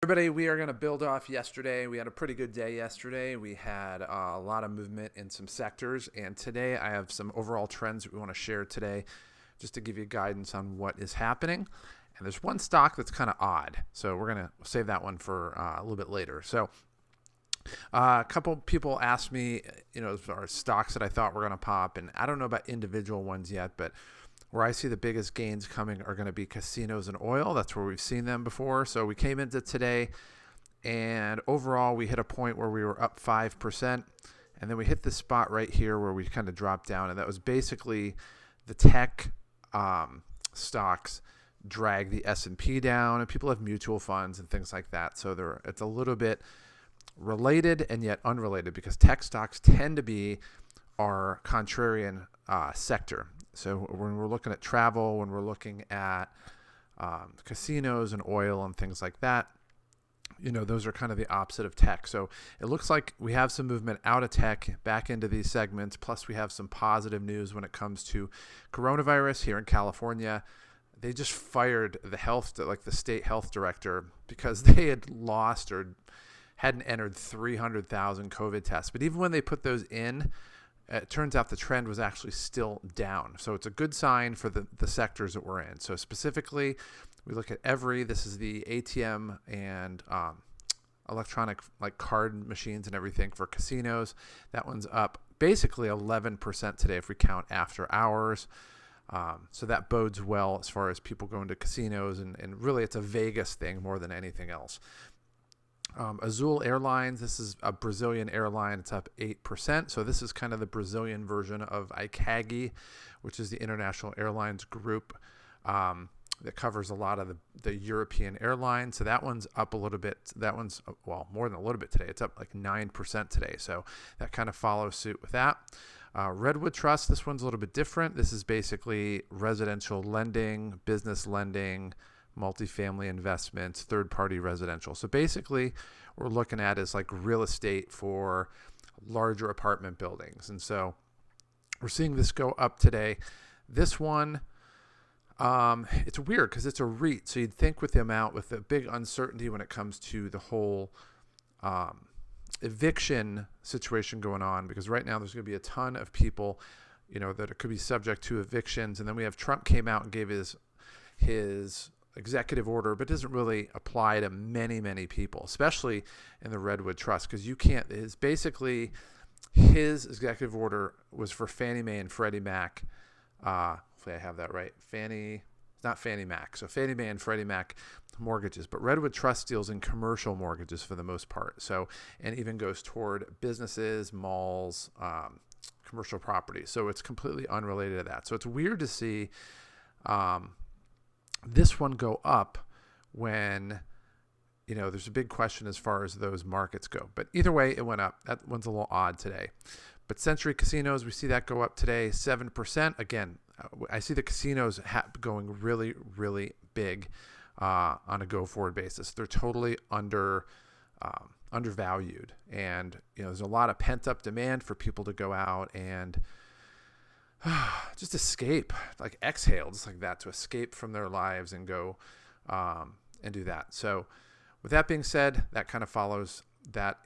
everybody. We are going to build off yesterday. We had a pretty good day yesterday. We had a lot of movement in some sectors. And today I have some overall trends that we want to share today just to give you guidance on what is happening. And there's one stock that's kind of odd. So we're going to save that one for a little bit later. So a couple people asked me, as far as stocks that I thought were going to pop. And I don't know about individual ones yet, but where I see the biggest gains coming are going to be casinos and oil. That's where we've seen them before. So we came into today, and overall we hit a point where we were up 5%. And then we hit this spot right here where we kind of dropped down. And that was basically the tech stocks drag the S&P down. And people have mutual funds and things like that. So it's a little bit related and yet unrelated, because tech stocks tend to be our contrarian sector. So when we're looking at travel, when we're looking at casinos and oil and things like that, those are kind of the opposite of tech. So it looks like we have some movement out of tech back into these segments. Plus we have some positive news when it comes to coronavirus here in California. They just fired the state health director because they had lost or hadn't entered 300,000 COVID tests. But even when they put those in, it turns out the trend was actually still down. So it's a good sign for the sectors that we're in. So specifically, we look at this is the ATM and electronic card machines and everything for casinos. That one's up basically 11% today if we count after hours. So that bodes well as far as people going to casinos. And really it's a Vegas thing more than anything else. Azul Airlines, this is a Brazilian airline. It's up 8%. So this is kind of the Brazilian version of ICAGI, which is the International Airlines Group that covers a lot of the European airlines. So that one's up a little bit. That one's, more than a little bit today. It's up like 9% today. So that kind of follows suit with that. Redwood Trust, this one's a little bit different. This is basically residential lending, business lending, multifamily investments, third-party residential. So basically, we're looking at is like real estate for larger apartment buildings. And so we're seeing this go up today. This one, it's weird because it's a REIT. So you'd think with the big uncertainty when it comes to the whole eviction situation going on, because right now there's going to be a ton of people, that could be subject to evictions. And then we have Trump came out and gave his executive order, but doesn't really apply to many, many people, especially in the Redwood Trust, because his executive order was for Fannie Mae and Freddie Mac. Hopefully I have that right. Not Fannie Mac. So Fannie Mae and Freddie Mac mortgages, but Redwood Trust deals in commercial mortgages for the most part. So, and even goes toward businesses, malls, commercial properties. So it's completely unrelated to that. So it's weird to see, this one go up when, there's a big question as far as those markets go. But either way, it went up. That one's a little odd today. But Century Casinos, we see that go up today, 7%. Again, I see the casinos going really, really big on a go-forward basis. They're totally undervalued. And, there's a lot of pent-up demand for people to go out and just escape, like exhale, just like that, to escape from their lives and go and do that. So with that being said, that kind of follows that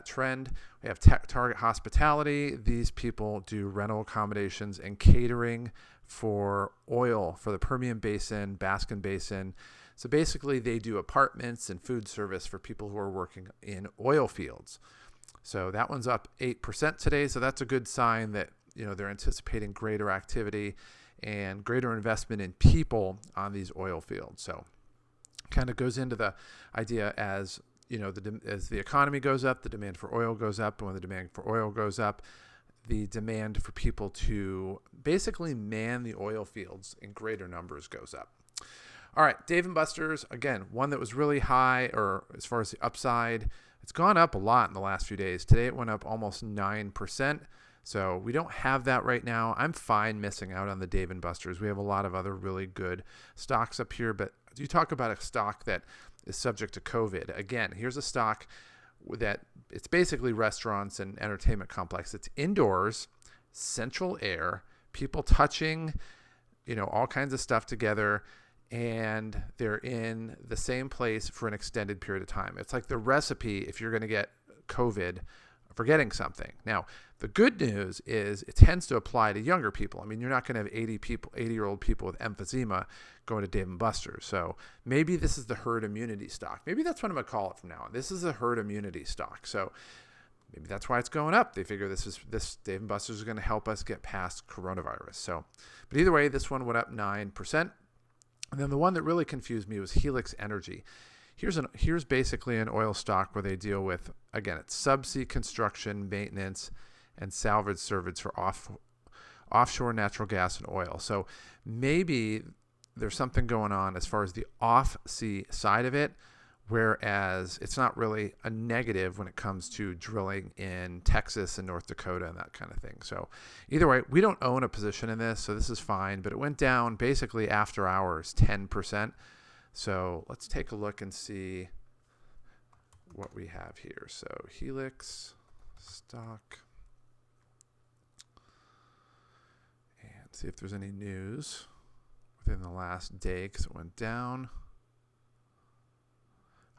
trend. We have Target Hospitality. These people do rental accommodations and catering for oil for the Permian Basin, Baskin Basin. So basically they do apartments and food service for people who are working in oil fields. So that one's up 8% today. So that's a good sign that they're anticipating greater activity and greater investment in people on these oil fields. So kind of goes into the idea as, as the economy goes up, the demand for oil goes up. And when the demand for oil goes up, the demand for people to basically man the oil fields in greater numbers goes up. All right, Dave & Buster's, again, one that was really high, or as far as the upside, it's gone up a lot in the last few days. Today it went up almost 9%. So we don't have that right now. I'm fine missing out on the Dave & Buster's. We have a lot of other really good stocks up here, but you talk about a stock that is subject to COVID. Again, here's a stock that it's basically restaurants and entertainment complex. It's indoors, central air, people touching, all kinds of stuff together. and they're in the same place for an extended period of time. It's like the recipe if you're going to get COVID for getting something. Now, the good news is it tends to apply to younger people. I mean, you're not going to have 80-year-old people with emphysema going to Dave & Buster's. So maybe this is the herd immunity stock. Maybe that's what I'm going to call it from now on. This is a herd immunity stock. So maybe that's why it's going up. They figure this Dave & Buster's is going to help us get past coronavirus. So, but either way, this one went up 9%. And then the one that really confused me was Helix Energy. Here's basically an oil stock where they deal with, again, it's subsea construction, maintenance, and salvage service for offshore natural gas and oil. So maybe there's something going on as far as the off-sea side of it, whereas it's not really a negative when it comes to drilling in Texas and North Dakota and that kind of thing. So either way, we don't own a position in this, so this is fine, but it went down basically after hours 10%. So let's take a look and see what we have here. So Helix stock, and see if there's any news within the last day because it went down.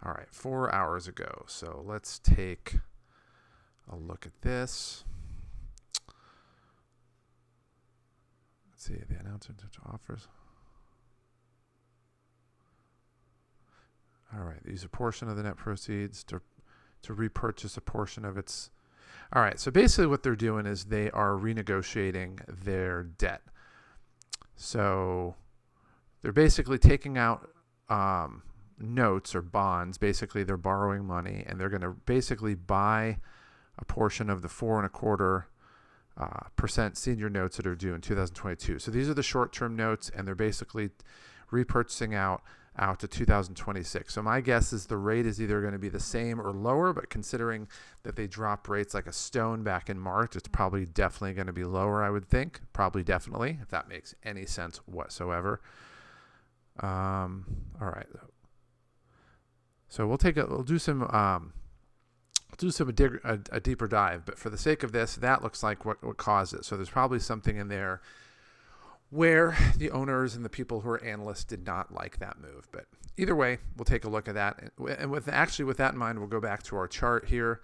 All right, 4 hours ago. So let's take a look at this. Let's see the announcement to offers. All right, they use a portion of the net proceeds to repurchase a portion of its. All right, so basically what they're doing is they are renegotiating their debt. So they're basically taking out notes or bonds. Basically, they're borrowing money, and they're going to basically buy a portion of the 4.25% senior notes that are due in 2022. So these are the short-term notes, and they're basically repurchasing out to 2026. So my guess is the rate is either going to be the same or lower, but considering that they dropped rates like a stone back in March, it's probably definitely going to be lower, I would think. Probably definitely, if that makes any sense whatsoever. All right. So we'll do a deeper dive, but for the sake of this, that looks like what caused it. So there's probably something in there where the owners and the people who are analysts did not like that move. But either way, we'll take a look at that. And with that in mind, we'll go back to our chart here.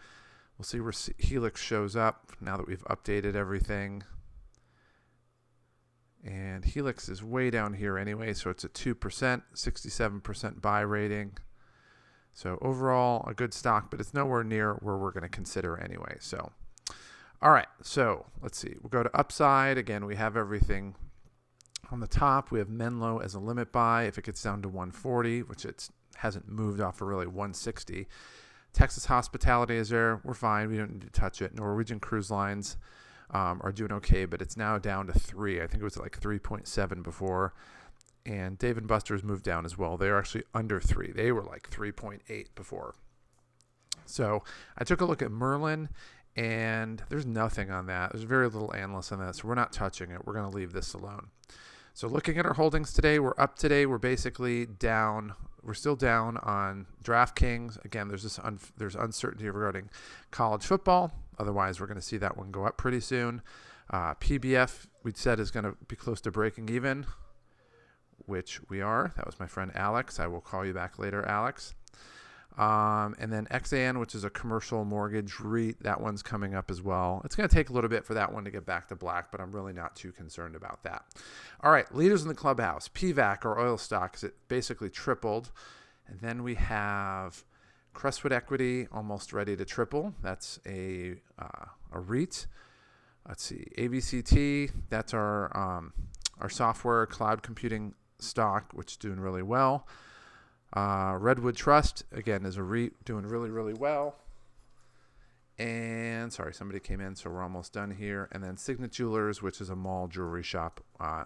We'll see where Helix shows up now that we've updated everything. And Helix is way down here anyway, so it's at 2%, 67% buy rating. So overall, a good stock, but it's nowhere near where we're going to consider anyway. So, all right, so let's see. We'll go to upside. Again, we have everything. On the top, we have Menlo as a limit buy if it gets down to 140, which it hasn't moved off of really 160. Texas Hospitality is there. We're fine. We don't need to touch it. Norwegian Cruise Lines are doing okay, but it's now down to 3. I think it was like 3.7 before. And Dave & Buster's moved down as well. They're actually under 3. They were like 3.8 before. So I took a look at Merlin, and there's nothing on that. There's very little analysts on that, so we're not touching it. We're going to leave this alone. So looking at our holdings today, we're up today. We're basically down. We're still down on DraftKings. Again, there's uncertainty regarding college football. Otherwise, we're going to see that one go up pretty soon. PBF, we said, is going to be close to breaking even, which we are. That was my friend Alex. I will call you back later, Alex. And then XAN, which is a commercial mortgage REIT, that one's coming up as well. It's going to take a little bit for that one to get back to black, but I'm really not too concerned about that. All right, leaders in the clubhouse. PVAC, or oil stocks, it basically tripled. And then we have Crestwood Equity, almost ready to triple. That's a REIT. Let's see, AVCT, that's our software cloud computing stock, which is doing really well. Redwood Trust, again, is a REIT doing really, really well. And sorry, somebody came in, so we're almost done here. And then Signet Jewelers, which is a mall jewelry shop,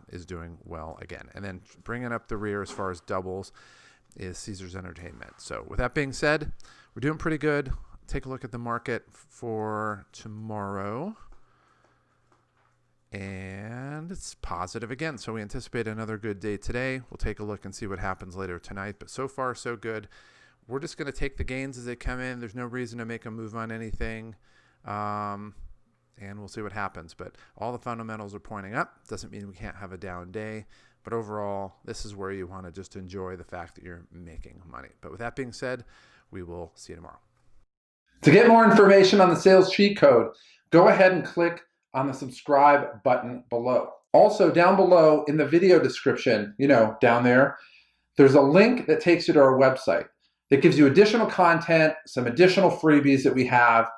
is doing well again. And then bringing up the rear as far as doubles is Caesars Entertainment. So with that being said, we're doing pretty good. Take a look at the market for tomorrow. And it's positive again. So we anticipate another good day today. We'll take a look and see what happens later tonight. But so far, so good. We're just going to take the gains as they come in. There's no reason to make a move on anything. And we'll see what happens. But all the fundamentals are pointing up. Doesn't mean we can't have a down day. But overall, this is where you want to just enjoy the fact that you're making money. But with that being said, we will see you tomorrow. To get more information on the sales cheat code, go ahead and click on the subscribe button below. Also, down below in the video description, down there, there's a link that takes you to our website that gives you additional content, some additional freebies that we have,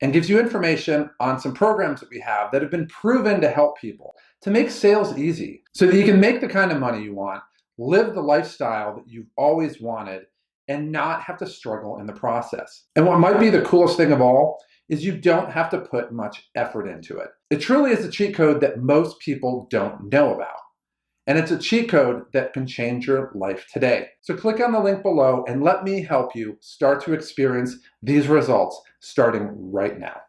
and gives you information on some programs that we have that have been proven to help people to make sales easy so that you can make the kind of money you want, live the lifestyle that you've always wanted, and not have to struggle in the process. And what might be the coolest thing of all is you don't have to put much effort into it. It truly is a cheat code that most people don't know about. And it's a cheat code that can change your life today. So click on the link below and let me help you start to experience these results starting right now.